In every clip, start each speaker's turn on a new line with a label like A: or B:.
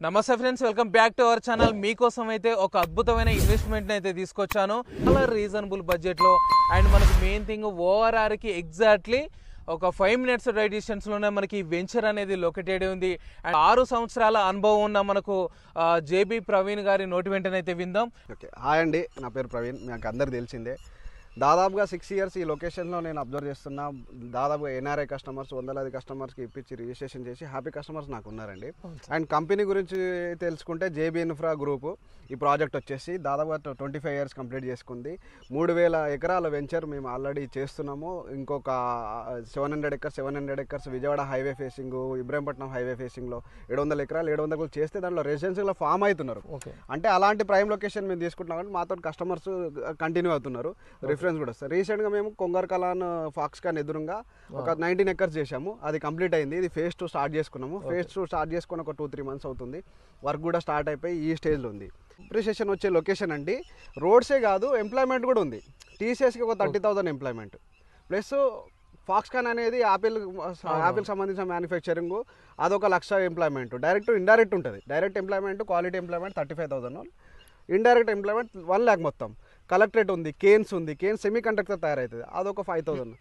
A: నమస్తే friends, welcome back to our channel. మీకోసం అయితే ఒక అద్భుతమైన ఇన్వెస్ట్మెంట్ అయితే తీసుకొచ్చాను చాలా రీజనబుల్ బడ్జెట్లో. అండ్ మనకి మెయిన్ థింగ్ ఓఆర్ఆర్కి ఎగ్జాక్ట్లీ ఒక 5 minutes రైడ్ డిస్టెన్స్లోనే మనకి వెంచర్ అనేది లొకేటెడ్ ఉంది. అండ్ 6 సంవత్సరాల అనుభవం ఉన్న మనకు జేబీ ప్రవీణ్ గారి నోటి వెంటనే అయితే విందాం.
B: ఓకే, హాయ్ అండి, నా పేరు ప్రవీణ్. మీకు అందరు తెలిసిందే. దాదాపుగా 6 years ఈ లొకేషన్లో నేను అబ్జర్వ్ చేస్తున్నా. దాదాపుగా ఎన్ఆర్ఐ కస్టమర్స్, వందలాది కస్టమర్స్కి ఇప్పించి రిజిస్ట్రేషన్ చేసి హ్యాపీ కస్టమర్స్ నాకు ఉన్నారండి. అండ్ కంపెనీ గురించి తెలుసుకుంటే జేబీ ఇన్ఫ్రా గ్రూప్ ఈ ప్రాజెక్ట్ వచ్చేసి దాదాపుగా 25 years కంప్లీట్ చేసుకుంది. 3000 ఎకరాల వెంచర్ మేము ఆల్రెడీ చేస్తున్నాము. ఇంకొక 700 acres Vijayawada highway facing, Ibrahimpatnam highway ఫేసింగ్లో 700 ఎకరాలు 700 ఎకరాలు చేస్తే దాంట్లో రెసిడెన్షియల్లో ఫామ్ అవుతున్నారు. అంటే అలాంటి ప్రైమ్ లొకేషన్ మేము తీసుకుంటున్నాం కానీ మాతో కస్టమర్స్ కంటిన్యూ అవుతున్నారు. రిఫరెన్స్ కూడా వస్తుంది. రీసెంట్గా మేము కొంగర్కలాన్ ఫాక్స్కాన్ ఎదురుగా ఒక 19 acres చేసాము. అది కంప్లీట్ అయింది. ఇది phase 2 స్టార్ట్ చేసుకున్నాము. phase 2 స్టార్ట్ చేసుకుని ఒక 2-3 months అవుతుంది. వర్క్ కూడా స్టార్ట్ అయిపోయి ఈ స్టేజ్లో ఉంది. అప్రిషియేషన్ వచ్చే లొకేషన్ అండి. రోడ్సే కాదు, ఎంప్లాయ్మెంట్ కూడా ఉంది. టీసీఎస్కి ఒక 30,000 ఎంప్లాయ్మెంట్ ప్లస్ ఫాక్స్కాన్ అనేది యాపిల్ సంబంధించిన మ్యానుఫ్యాక్చరింగ్, అదొక 1,00,000 ఎంప్లాయ్మెంట్. డైరెక్ట్ ఇండైరెక్ట్ ఉంటుంది. Direct employment, quality employment 35,000, indirect employment 1 lakh మొత్తం. కలెక్టరేట్ ఉంది, కేన్స్ ఉంది, కేన్స్ సెమీ కండక్టర్ తయారవుతుంది, అదొక 5,000.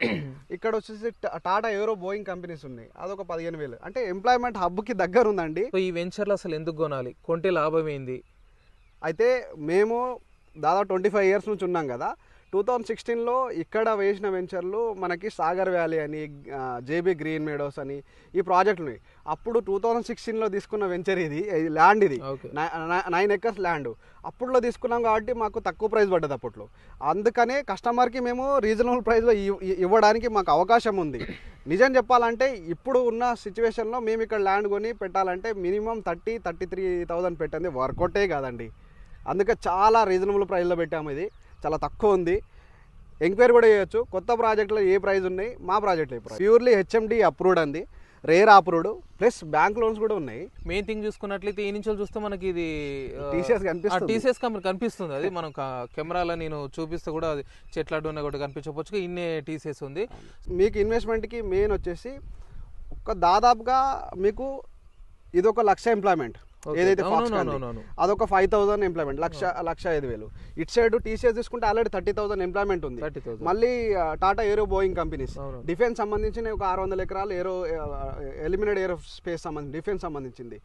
B: ఇక్కడ వచ్చేసి టాటా ఏరో బోయింగ్ కంపెనీస్ ఉన్నాయి, అదొక 15,000. అంటే ఎంప్లాయ్మెంట్ హబ్కి దగ్గర ఉందండి.
A: ఈ వెంచర్లో అసలు ఎందుకు కొనాలి, కొంటే లాభం ఏంది?
B: అయితే మేము దాదాపు 25 years నుంచి ఉన్నాం కదా. 2016లో ఇక్కడ వేసిన వెంచర్లు మనకి సాగర్ వ్యాలీ అని, జేబీ గ్రీన్ మెడోస్ అని ఈ ప్రాజెక్టులు ఉన్నాయి. అప్పుడు 2016లో తీసుకున్న వెంచర్ ఇది ల్యాండ్, ఇది 9 acres ల్యాండ్. అప్పుడులో తీసుకున్నాం కాబట్టి మాకు తక్కువ ప్రైస్ పడ్డది అప్పట్లో. అందుకనే కస్టమర్కి మేము రీజనబుల్ ప్రైస్లో ఇవ్వడానికి మాకు అవకాశం ఉంది. నిజం చెప్పాలంటే ఇప్పుడు ఉన్న సిచ్యువేషన్లో మేము ఇక్కడ ల్యాండ్ కొని పెట్టాలంటే మినిమం 33,000 పెట్టండి, వర్కౌటే కాదండి. అందుకే చాలా రీజనబుల్ ప్రైస్లో పెట్టాము. ఇది చాలా తక్కువ ఉంది. ఎంక్వైరీ కూడా చేయొచ్చు. కొత్త ప్రాజెక్టులో ఏ ప్రైస్ ఉన్నాయి, మా ప్రాజెక్ట్లో ఏ ప్రైస్. ప్యూర్లీ హెచ్ఎండి అప్రూవ్డ్ అంది, rare approved, plus bank loans కూడా ఉన్నాయి.
A: మెయిన్ థింగ్ చూసుకున్నట్లయితే ఈ నుంచి చూస్తే మనకి ఇది
B: టీసీఎస్ కనిపిస్తుంది.
A: టీసీఎస్ కంపెనీ కనిపిస్తుంది. అది మనం కెమెరాలో నేను చూపిస్తే కూడా అది చెట్ల అడ్డున్నా కూడా కనిపించవచ్చు. ఇన్నే టీసీఎస్ ఉంది.
B: మీకు ఇన్వెస్ట్మెంట్కి మెయిన్ వచ్చేసి ఒక దాదాపుగా మీకు ఇది ఒక 1,00,000 ఎంప్లాయ్మెంట్. ఏదైతే అదొక 5,000 ఎంప్లాయ్మెంట్, 1,05,000. ఇటు సైడ్ టీసీఎస్ తీసుకుంటే ఆల్రెడీ 30,000 ఎంప్లాయ్మెంట్ ఉంది. మళ్ళీ టాటా ఏరో బోయింగ్ కంపెనీస్, డిఫెన్స్ సంబంధించిన ఒక 600 ఎకరాలు ఏరో ఎలిమినేట్ ఏరో స్పేస్ సంబంధించి డిఫెన్స్ సంబంధించింది.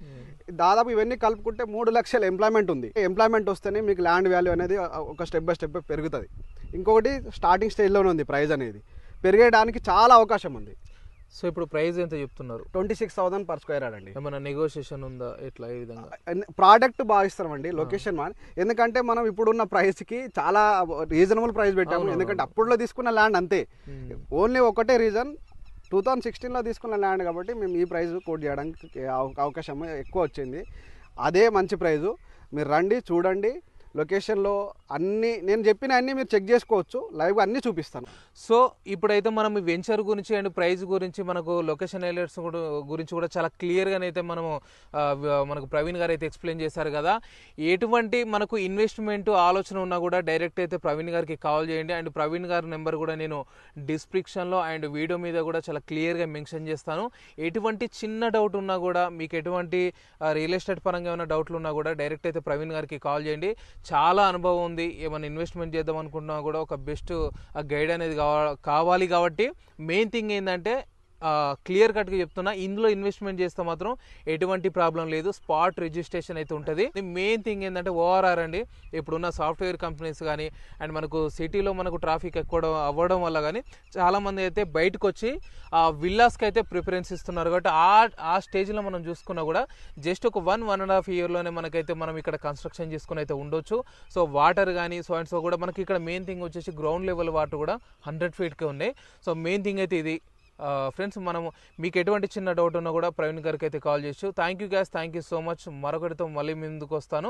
B: దాదాపు ఇవన్నీ కలుపుకుంటే 3,00,000 ఎంప్లాయ్మెంట్ ఉంది. ఎంప్లాయ్మెంట్ వస్తేనే మీకు ల్యాండ్ వాల్యూ అనేది ఒక స్టెప్ బై స్టెప్ పెరుగుతుంది. ఇంకొకటి స్టార్టింగ్ స్టేజ్లోనే ఉంది. ప్రైస్ అనేది పెరిగేయడానికి చాలా అవకాశం ఉంది.
A: సో ఇప్పుడు ప్రైస్ ఎంత చెప్తున్నారు?
B: 26,000 per square yard అండి.
A: ఏమైనా నెగోషియేషన్ ఉందా? ఎట్లా ఈ విధంగా
B: ప్రోడక్ట్ బాగా ఇస్తామండి, లొకేషన్ మాన్. ఎందుకంటే మనం ఇప్పుడున్న ప్రైస్కి చాలా రీజనబుల్ ప్రైస్ పెట్టాము. ఎందుకంటే అప్పుడులో తీసుకున్న ల్యాండ్ అంతే. ఓన్లీ ఒకటే రీజన్, 2016లో తీసుకున్న ల్యాండ్ కాబట్టి మేము ఈ ప్రైస్ కోట్ చేయడానికి అవకాశం ఎక్కువ వచ్చింది. అదే మంచి ప్రైజు. మీరు రండి, చూడండి. లొకేషన్లో అన్నీ నేను చెప్పిన అన్నీ మీరు చెక్ చేసుకోవచ్చు. లైవ్గా అన్నీ చూపిస్తాను.
A: సో ఇప్పుడైతే మనం ఈ వెంచర్ గురించి అండ్ ప్రైస్ గురించి, మనకు లొకేషన్ హైలైట్స్ గురించి కూడా చాలా క్లియర్గానైతే మనకు ప్రవీణ్ గారు అయితే ఎక్స్ప్లెయిన్ చేశారు కదా. ఎటువంటి మనకు ఇన్వెస్ట్మెంట్ ఆలోచన ఉన్నా కూడా డైరెక్ట్ అయితే ప్రవీణ్ గారికి కాల్ చేయండి. అండ్ ప్రవీణ్ గారి నెంబర్ కూడా నేను డిస్క్రిప్షన్లో అండ్ వీడియో మీద కూడా చాలా క్లియర్గా మెన్షన్ చేస్తాను. ఎటువంటి చిన్న డౌట్ ఉన్నా కూడా, మీకు ఎటువంటి రియల్ ఎస్టేట్ పరంగా ఏమైనా డౌట్లు ఉన్నా కూడా డైరెక్ట్ అయితే ప్రవీణ్ గారికి కాల్ చేయండి. చాలా అనుభవం ఉంది. ఏమైనా ఇన్వెస్ట్మెంట్ చేద్దాం అనుకుంటున్నా కూడా ఒక బెస్ట్ గైడ్ అనేది కావాలి. కాబట్టి మెయిన్ థింగ్ ఏంటంటే క్లియర్ కట్గా చెప్తున్నా, ఇందులో ఇన్వెస్ట్మెంట్ చేస్తే మాత్రం ఎటువంటి ప్రాబ్లం లేదు. స్పాట్ రిజిస్ట్రేషన్ అయితే ఉంటుంది. మెయిన్ థింగ్ ఏంటంటే ఓఆర్ఆర్ అండి. ఇప్పుడున్న సాఫ్ట్వేర్ కంపెనీస్ కానీ అండ్ మనకు సిటీలో మనకు ట్రాఫిక్ ఎక్కువ అవ్వడం వల్ల కానీ చాలామంది అయితే బయటకు వచ్చి విల్లాస్కి అయితే ప్రిఫరెన్స్ ఇస్తున్నారు. కాబట్టి ఆ స్టేజ్లో మనం చూసుకున్నా కూడా జస్ట్ ఒక 1.5 yearలోనే మనకైతే మనం ఇక్కడ కన్స్ట్రక్షన్ చేసుకుని అయితే ఉండొచ్చు. సో వాటర్ కానీ సో అండ్ సో కూడా మనకి ఇక్కడ మెయిన్ థింగ్ వచ్చేసి గ్రౌండ్ లెవెల్ వాటర్ కూడా 100 feetకే ఉన్నాయి. సో మెయిన్ థింగ్ అయితే ఇది ఫ్రెండ్స్. మనము మీకు ఎటువంటి చిన్న డౌట్ ఉన్నా కూడా ప్రవీణ్ గారికి అయితే కాల్ చేయొచ్చు. Thank you guys, thank you so much. మరొకటితో మళ్ళీ ముందుకు వస్తాను.